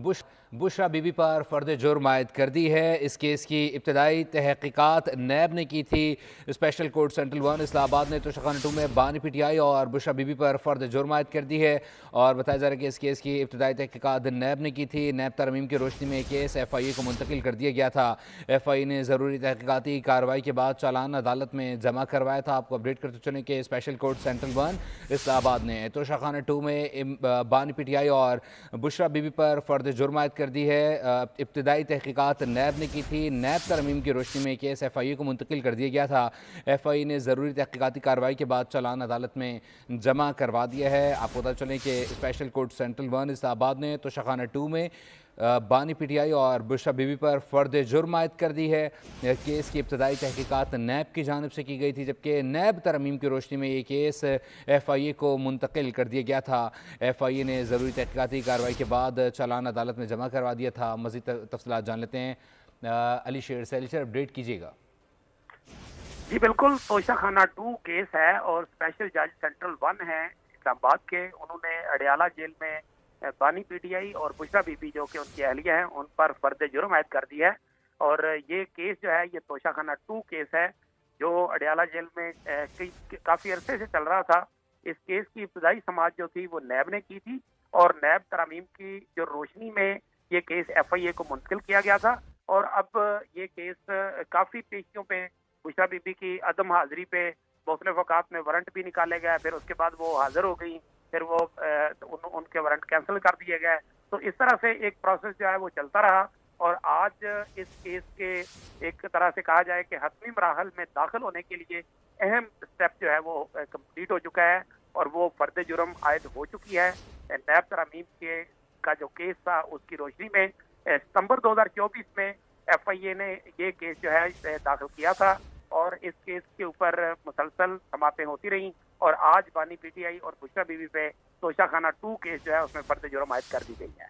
Bushra be be پر فرد جرم عائد کر دی ہے۔ اس کیس کی ابتدائی تحقیقات نیب نے کی تھی۔ اسپیشل کورٹ سینٹرل 1 اسلام آباد نے توشہ خانہ 2 میں بانی پی ٹی آئی اور بشرا بی بی پر فرد جرم عائد کر دی ہے، اور بتایا جا رہا ہے کہ اس کیس کی ابتدائی تحقیقات نیب نے کی تھی۔ نیب ترمیم کی روشنی میں کیس ایف آئی اے کو منتقل کر دیا گیا تھا۔ ایف آئی اے نے ضروری تحقیقاتی کارروائی کے بعد چالان عدالت میں جمع کروایا تھا۔ آپ کو اپڈیٹ کرتے چلیں کہ اسپیشل کورٹ سینٹرل 1 اسلام آباد نے توشہ خانہ 2 میں بانی پی ٹی آئی اور بشرا بی بی پر فرد جرم عائد کر دی ہے۔ ابتدائی تحقیقات نیب نے کی تھی۔ نیب ترمیم کی روشنی میں کیس ایف آئی اے کو منتقل کر دیا گیا تھا۔ ایف آئی اے نے ضروری تحقیقاتی کارروائی کے بعد چالان عدالت میں جمع کروا دیا ہے۔ آپ کو بتا چلیں کہ اسپیشل کورٹ سینٹرل 1 اسلام آباد نے توشہ خانہ 2 میں بانی پی ٹی آئی اور بشرا بی بی پر فرد جرم عائد کر دی ہے۔ کیس کی ابتدائی تحقیقات نیب کی جانب سے کی گئی تھی، جبکہ نیب ترمیم کی روشنی میں یہ کیس ایف آئی اے کو منتقل کر دیا گیا تھا۔ ایف آئی اے نے ضروری تحقیقاتی کارروائی کے بعد چالان عدالت میں جمع کروا دیا تھا۔ مزید تفصیلات جان لیتے ہیں علی شیر سے۔ علی شیر، اپڈیٹ کیجیے گا۔ جی بالکل، توشہ خانہ 2 کیس ہے اور اسپیشل جج سینٹرل 1 ہے اسلام آباد کے۔ انہوں نے اڈیالہ جیل میں بانی پی ٹی آئی اور بشرا بی بی جو کہ ان کی اہلیہ ہیں ان پر فرد جرم عائد کر دی ہے، اور یہ کیس جو ہے یہ توشہ خانہ 2 کیس ہے جو اڈیالہ جیل میں کافی عرصے سے چل رہا تھا۔ اس کیس کی ابتدائی سماعت جو تھی وہ نیب نے کی تھی، اور نیب ترامیم کی جو روشنی میں یہ کیس ایف آئی اے کو منتقل کیا گیا تھا، اور اب یہ کیس کافی پیشیوں پہ بشرا بی بی کی عدم حاضری پہ مختلف اوقات میں وارنٹ بھی نکالے گئے، پھر اس کے بعد وہ حاضر ہو گئی، پھر وہ ان کے وارنٹ کینسل کر دیے گئے۔ تو اس طرح سے ایک پروسیس جو ہے وہ چلتا رہا، اور آج اس کیس کے ایک طرح سے کہا جائے کہ حتمی مراحل میں داخل ہونے کے لیے اہم سٹیپ جو ہے وہ کمپلیٹ ہو چکا ہے، اور وہ فرد جرم عائد ہو چکی ہے۔ نیب ترامیم کے کا جو کیس تھا اس کی روشنی میں ستمبر 2024 میں ایف آئی اے نے یہ کیس جو ہے داخل کیا تھا، اور اس کیس کے اوپر مسلسل سماعتیں ہوتی رہیں، اور آج بانی پی ٹی آئی اور بشرا بی بی پہ توشہ خانہ 2 کیس جو ہے اس میں فرد جرم عائد کر دی گئی ہے۔